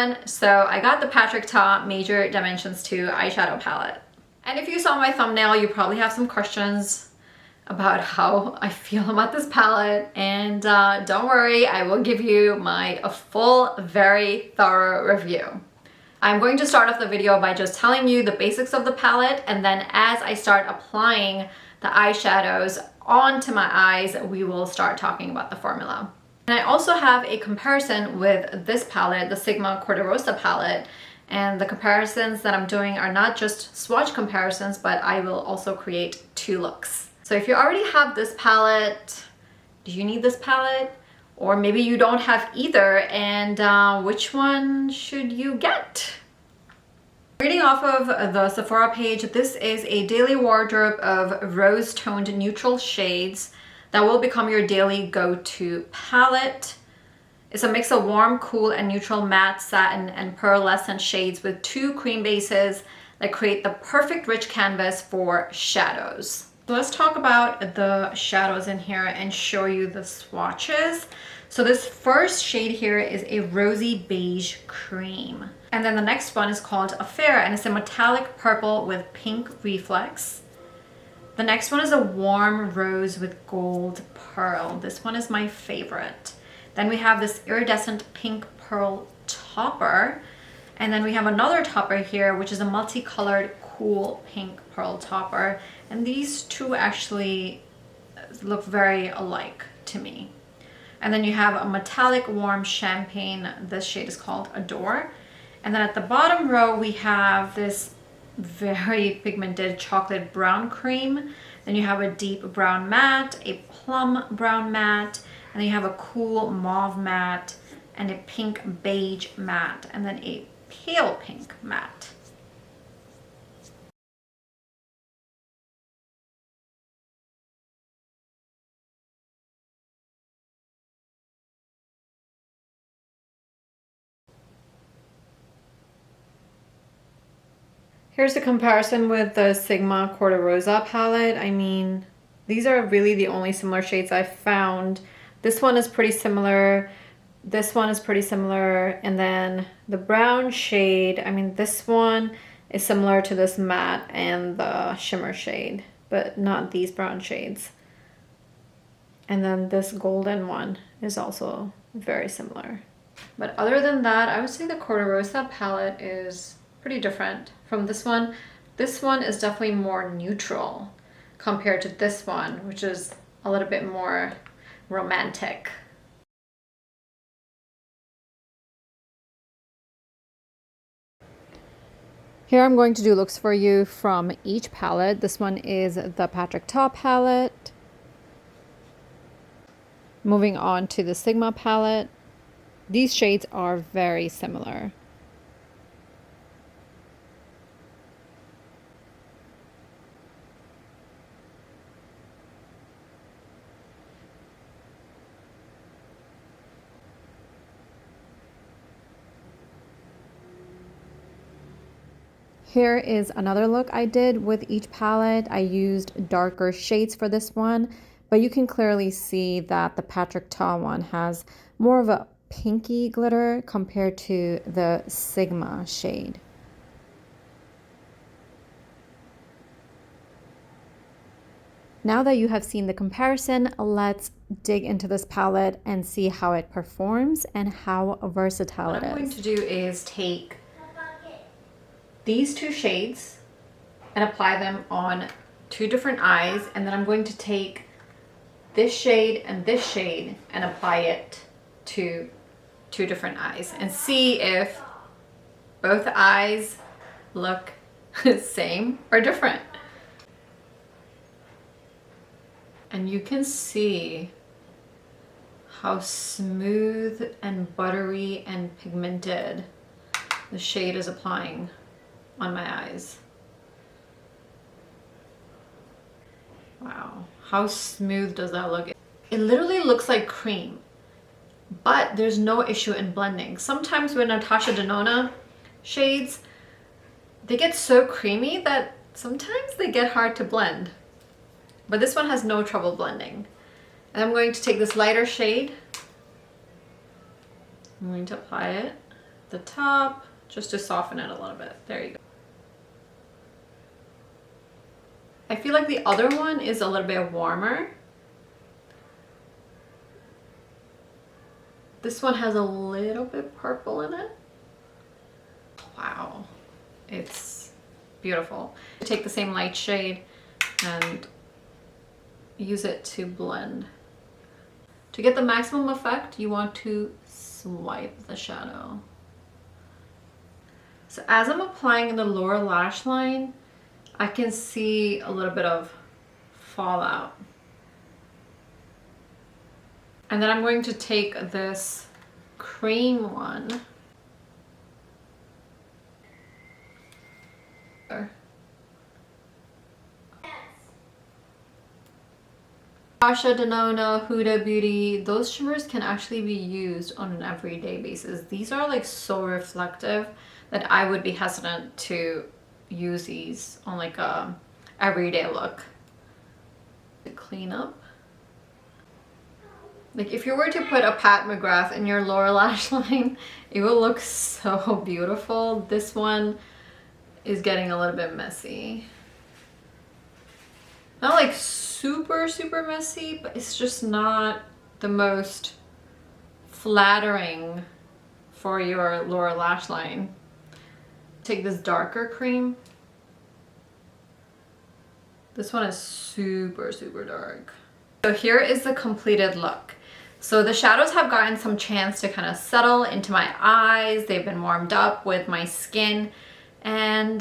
again. So I got the Patrick Ta Major Dimensions 2 eyeshadow palette. And if you saw my thumbnail, you probably have some questions about how I feel about this palette. And don't worry, I will give you my full, very thorough review. I'm going to start off the video by just telling you the basics of the palette, and then as I start applying the eyeshadows onto my eyes, we will start talking about the formula. And I also have a comparison with this palette, the Sigma Cor De Rosa palette, and the comparisons that I'm doing are not just swatch comparisons, but I will also create two looks. So if you already have this palette, do you need this palette? Or maybe you don't have either, and which one should you get? Reading off of the Sephora page, this is a daily wardrobe of rose-toned neutral shades that will become your daily go-to palette. It's a mix of warm, cool, and neutral matte, satin, and pearlescent shades with two cream bases that create the perfect rich canvas for shadows. So let's talk about the shadows in here and show you the swatches. So this first shade here is a rosy beige cream. And then the next one is called Affair, and it's a metallic purple with pink reflex. The next one is a warm rose with gold pearl. This one is my favorite. Then we have this iridescent pink pearl topper. And then we have another topper here, which is a multicolored cool pink pearl topper. And these two actually look very alike to me. And then you have a metallic warm champagne. This shade is called Adore. And then at the bottom row, we have this very pigmented chocolate brown cream. Then you have a deep brown matte, a plum brown matte, and then you have a cool mauve matte and a pink beige matte, and then a pale pink matte. Here's a comparison with the Sigma Cor De Rosa palette. I mean, these are really the only similar shades I've found. This one is pretty similar. This one is pretty similar. And then the brown shade, I mean, this one is similar to this matte and the shimmer shade, but not these brown shades. And then this golden one is also very similar. But other than that, I would say the Cor De Rosa palette is pretty different from this one. This one is definitely more neutral compared to this one, which is a little bit more romantic. Here I'm going to do looks for you from each palette. This one is the Patrick Ta palette. Moving on to the Sigma palette. These shades are very similar. Here is another look I did with each palette. I used darker shades for this one, but you can clearly see that the Patrick Ta one has more of a pinky glitter compared to the Sigma shade. Now that you have seen the comparison, let's dig into this palette and see how it performs and how versatile it is. What I'm going to do is take these two shades and apply them on two different eyes, and then I'm going to take this shade and apply it to two different eyes and see if both eyes look the same or different. And you can see how smooth and buttery and pigmented the shade is applying on my eyes. Wow, how smooth does that look? It literally looks like cream, but there's no issue in blending. Sometimes with Natasha Denona shades, they get so creamy that sometimes they get hard to blend. But this one has no trouble blending. And I'm going to take this lighter shade. I'm going to apply it the top just to soften it a little bit. There you go. I feel like the other one is a little bit warmer. This one has a little bit purple in it. Wow, it's beautiful. Take the same light shade and use it to blend. To get the maximum effect, you want to swipe the shadow. So as I'm applying the lower lash line, I can see a little bit of fallout. And then I'm going to take this cream one. Asha Denona, Huda Beauty, those shimmers can actually be used on an everyday basis. These are like so reflective that I would be hesitant to use these on like a everyday look. To clean up. Like if you were to put a Pat McGrath in your lower lash line, it will look so beautiful. This one is getting a little bit messy. Not like super messy, but it's just not the most flattering for your lower lash line. Take this darker cream. This one is super dark. So here is the completed look. So the shadows have gotten some chance to kind of settle into my eyes. They've been warmed up with my skin, and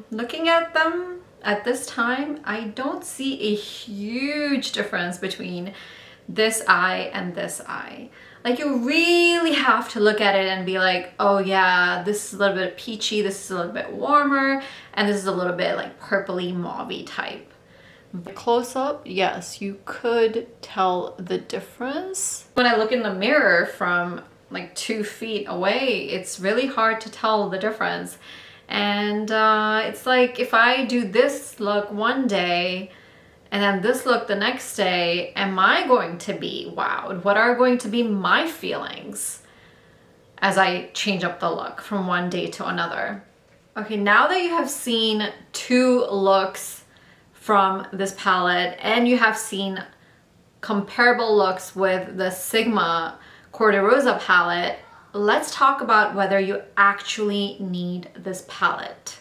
looking at them at this time, I don't see a huge difference between this eye and this eye. Like you really have to look at it and be like, oh yeah, this is a little bit peachy, this is a little bit warmer, and this is a little bit like purpley mauvey type. Close up, yes, you could tell the difference. When I look in the mirror from like 2 feet away, it's really hard to tell the difference. And it's like if I do this look one day and then this look the next day, am I going to be wowed? What are going to be my feelings as I change up the look from one day to another? Okay, now that you have seen 2 looks from this palette and you have seen comparable looks with the Sigma Cor De Rosa palette, let's talk about whether you actually need this palette.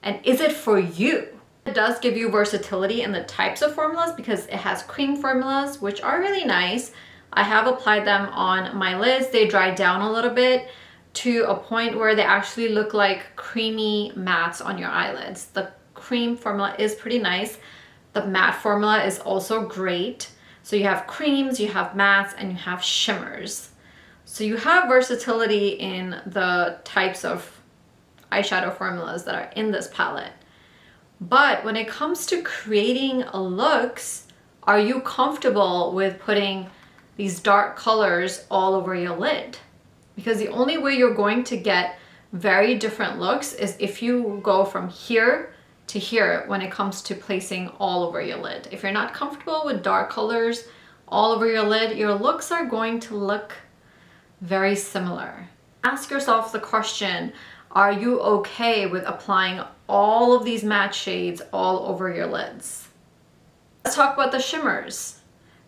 And is it for you? It does give you versatility in the types of formulas because it has cream formulas, which are really nice. I have applied them on my lids. They dried down a little bit to a point where they actually look like creamy mattes on your eyelids. The cream formula is pretty nice. The matte formula is also great. So you have creams, you have mattes, and you have shimmers. So you have versatility in the types of eyeshadow formulas that are in this palette. But when it comes to creating looks, are you comfortable with putting these dark colors all over your lid? Because the only way you're going to get very different looks is if you go from here to here when it comes to placing all over your lid. If you're not comfortable with dark colors all over your lid, your looks are going to look very similar. Ask yourself the question, are you okay with applying all of these matte shades all over your lids? Let's talk about the shimmers.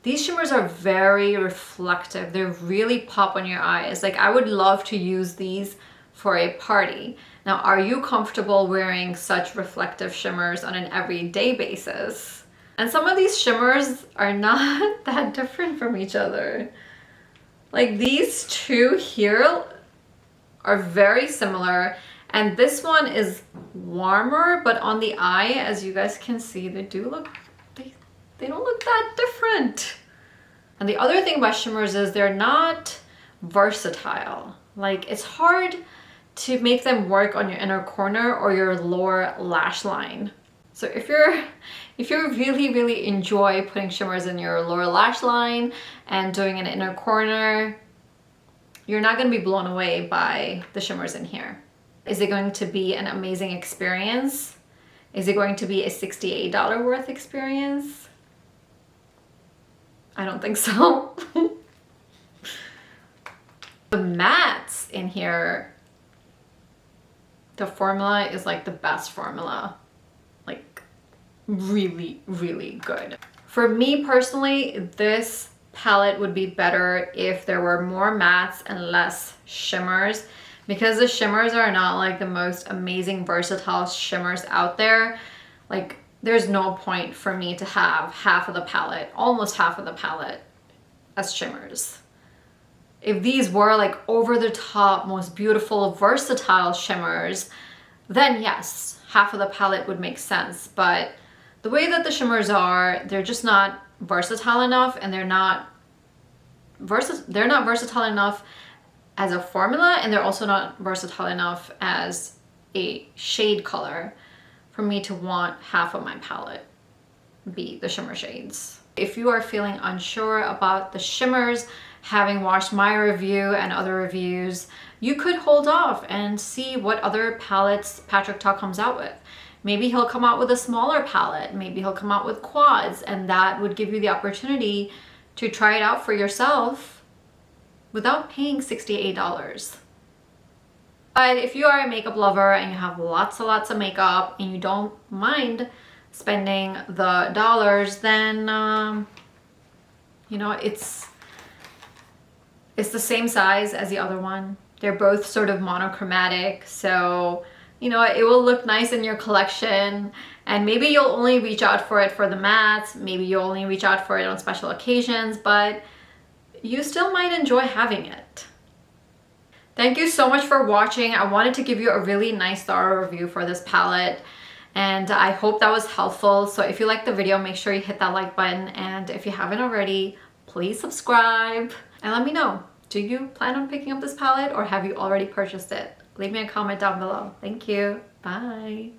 These shimmers are very reflective. They really pop on your eyes. Like I would love to use these for a party. Now, are you comfortable wearing such reflective shimmers on an everyday basis? And some of these shimmers are not that different from each other. Like these 2 here are very similar, and this one is warmer, but on the eye, as you guys can see, they don't look that different. And the other thing about shimmers is they're not versatile. Like it's hard to make them work on your inner corner or your lower lash line. So if you really enjoy putting shimmers in your lower lash line and doing an inner corner, you're not going to be blown away by the shimmers in here. Is it going to be an amazing experience? Is it going to be a $68 worth experience? I don't think so. The mattes in here, the formula is like the best formula. Like really, really good. For me personally, this palette would be better if there were more mattes and less shimmers, because the shimmers are not like the most amazing versatile shimmers out there. Like there's no point for me to have half of the palette, almost half of the palette as shimmers. If these were like over the top, most beautiful, versatile shimmers, then yes, half of the palette would make sense. But the way that the shimmers are, they're just not versatile enough, and they're not versatile enough as a formula, and they're also not versatile enough as a shade color for me to want half of my palette be the shimmer shades. If you are feeling unsure about the shimmers, having watched my review and other reviews, you could hold off and see what other palettes Patrick Ta comes out with. Maybe he'll come out with a smaller palette, maybe he'll come out with quads, and that would give you the opportunity to try it out for yourself without paying $68. But if you are a makeup lover and you have lots and lots of makeup and you don't mind spending the dollars, then you know, it's the same size as the other one. They're both sort of monochromatic, so you know, it will look nice in your collection, and maybe you'll only reach out for it for the mattes, maybe you'll only reach out for it on special occasions, but you still might enjoy having it. Thank you so much for watching. I wanted to give you a really nice thorough review for this palette, and I hope that was helpful. So if you liked the video, make sure you hit that like button, and if you haven't already, please subscribe and let me know. Do you plan on picking up this palette, or have you already purchased it? Leave me a comment down below. Thank you. Bye.